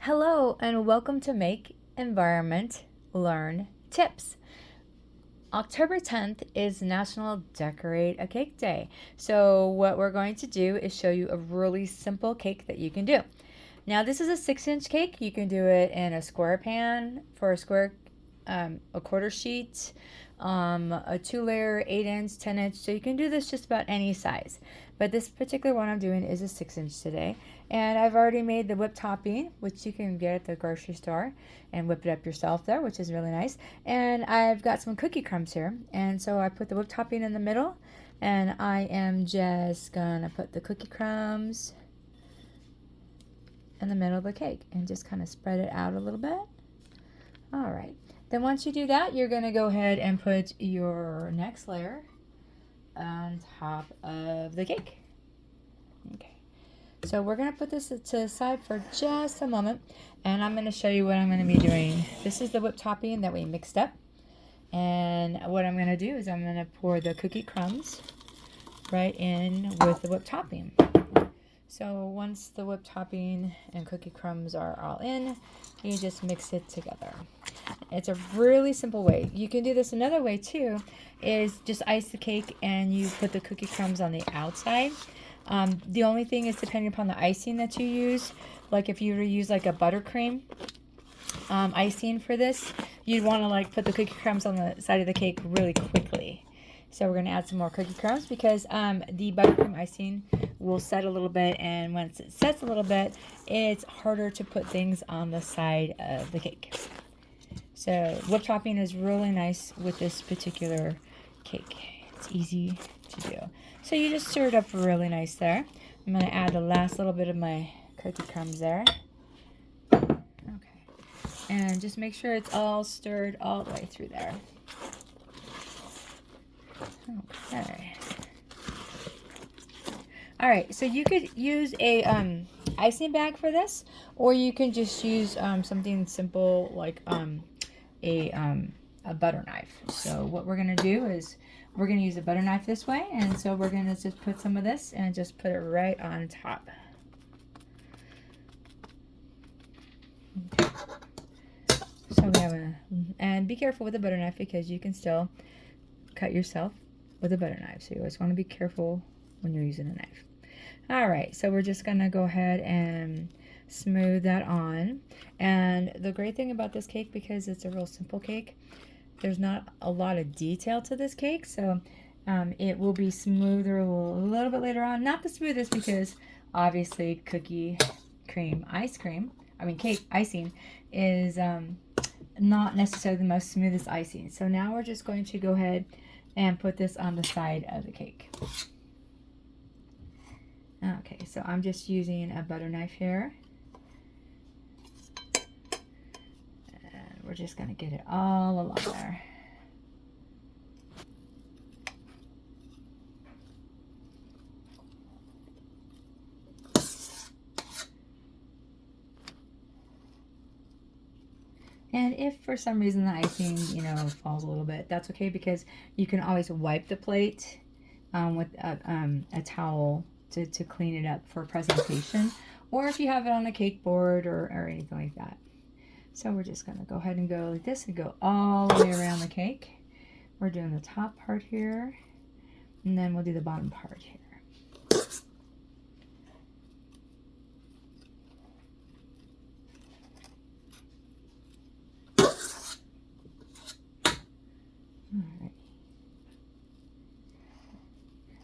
Hello and welcome to Make Environment Learn Tips. October 10th is National Decorate a Cake Day. So what we're going to do is show you a really simple cake that you can do. Now this is a 6-inch cake. You can do it in a square pan for a square, a quarter sheet, a 2-layer, 8-inch, 10-inch. So you can do this just about any size. But this particular one I'm doing is a 6-inch today. And I've already made the whipped topping, which you can get at the grocery store and whip it up yourself there, which is really nice. And I've got some cookie crumbs here. And so I put the whipped topping in the middle. And I am just gonna put the cookie crumbs in the middle of the cake and just kind of spread it out a little bit. All right. Then once you do that, you're gonna go ahead and put your next layer on top of the cake. Okay. So we're going to put this to the side for just a moment, and I'm going to show you what I'm going to be doing. This is the whipped topping that we mixed up, and what I'm going to do is I'm going to pour the cookie crumbs right in with the whipped topping. So once the whipped topping and cookie crumbs are all in, you just mix it together. It's a really simple way. You can do this another way too, is just ice the cake and you put the cookie crumbs on the outside. The only thing is depending upon the icing that you use. Like if you were to use like a buttercream icing for this, you'd want to like put the cookie crumbs on the side of the cake really quickly. So we're going to add some more cookie crumbs because the buttercream icing will set a little bit, and once it sets a little bit, it's harder to put things on the side of the cake. So whipped topping is really nice with this particular cake. It's easy to do. So you just stir it up really nice there. I'm going to add the last little bit of my cookie crumbs there. Okay. And just make sure it's all stirred all the way through there. Okay. All right, so you could use a icing bag for this, or you can just use something simple like a butter knife. So what we're gonna do is we're gonna use a butter knife this way, and so we're gonna just put some of this and just put it right on top. Okay. So we have and be careful with the butter knife because you can still cut yourself with a butter knife. So you always want to be careful when you're using a knife. All right, so we're just gonna go ahead and smooth that on. And the great thing about this cake, because it's a real simple cake, there's not a lot of detail to this cake, so it will be smoother a little bit later on. Not the smoothest because obviously cake icing is not necessarily the most smoothest icing. So now we're just going to go ahead and put this on the side of the cake. Okay, so I'm just using a butter knife here. And we're just going to get it all along there. And if for some reason the icing, falls a little bit, that's okay because you can always wipe the plate with a towel to clean it up for presentation, or if you have it on a cake board or anything like that. So we're just going to go ahead and go like this and go all the way around the cake. We're doing the top part here, and then we'll do the bottom part here. Alright.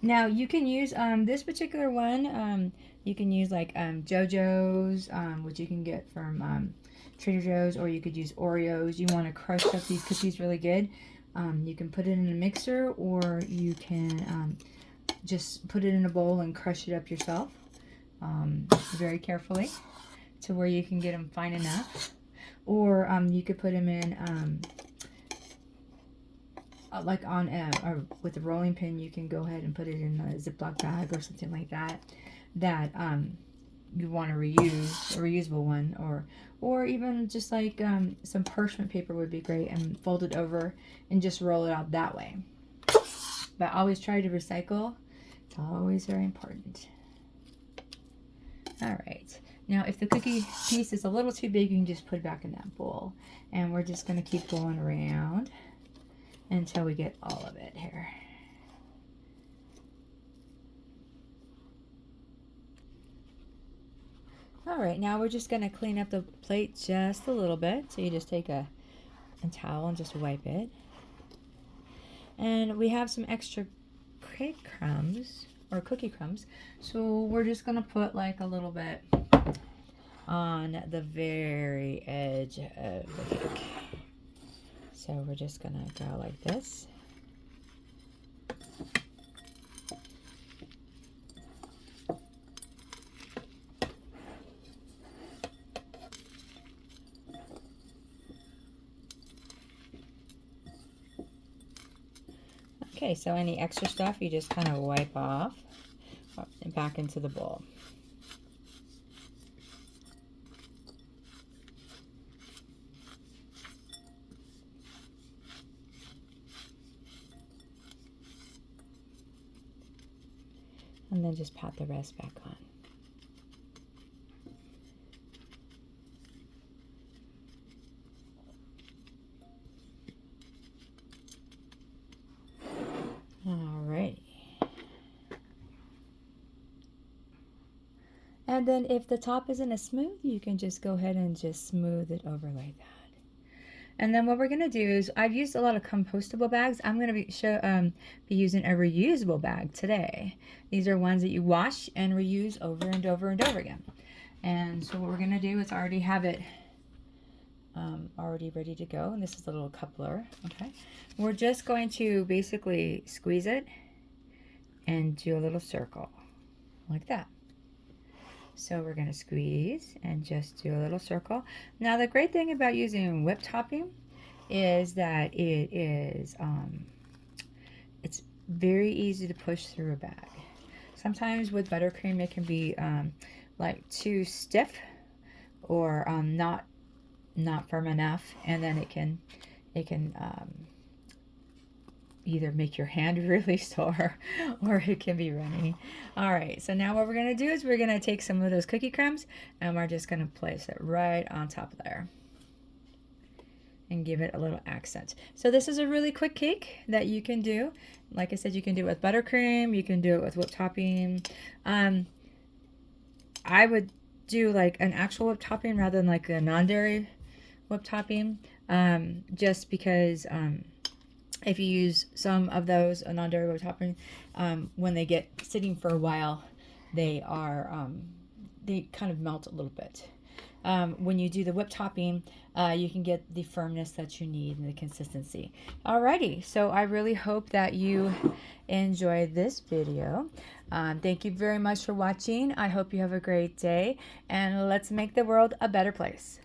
Now you can use this particular one. You can use like JoJo's, which you can get from Trader Joe's, or you could use Oreos. You want to crush up these cookies really good. You can put it in a mixer, or you can just put it in a bowl and crush it up yourself very carefully to where you can get them fine enough. Or you could put them in like on or with a rolling pin. You can go ahead and put it in a Ziploc bag or something like that you want to reuse, a reusable one, or even just like some parchment paper would be great, and fold it over and just roll it out that way. But always try to recycle. It's always very important. All right. Now, if the cookie piece is a little too big, you can just put it back in that bowl. And we're just going to keep going around until we get all of it here. All right, now we're just going to clean up the plate just a little bit. So you just take a towel and just wipe it. And we have some extra cake crumbs or cookie crumbs. So we're just going to put like a little bit on the very edge of the cake. So we're just going to go like this. Okay, so any extra stuff you just kind of wipe off and back into the bowl. And then just pat the rest back on. Alrighty. And then if the top isn't as smooth, you can just go ahead and just smooth it over like that. And then what we're going to do is, I've used a lot of compostable bags. I'm going to be using a reusable bag today. These are ones that you wash and reuse over and over and over again. And so what we're going to do is already have it already ready to go. And this is a little coupler. Okay. We're just going to basically squeeze it and do a little circle like that. So we're going to squeeze and just do a little circle. Now the great thing about using whipped topping is that it's very easy to push through a bag. Sometimes with buttercream it can be like too stiff or not firm enough, and then it can either make your hand really sore or it can be runny. All right, so now what we're going to do is we're going to take some of those cookie crumbs and we're just going to place it right on top there and give it a little accent. So this is a really quick cake that you can do. Like I said, you can do it with buttercream, you can do it with whipped topping. I would do like an actual whipped topping rather than like a non-dairy whipped topping, just because if you use some of those non-dairy whipped topping, when they get sitting for a while, they kind of melt a little bit. When you do the whipped topping, you can get the firmness that you need and the consistency. Alrighty, so I really hope that you enjoyed this video. Thank you very much for watching. I hope you have a great day, and let's make the world a better place.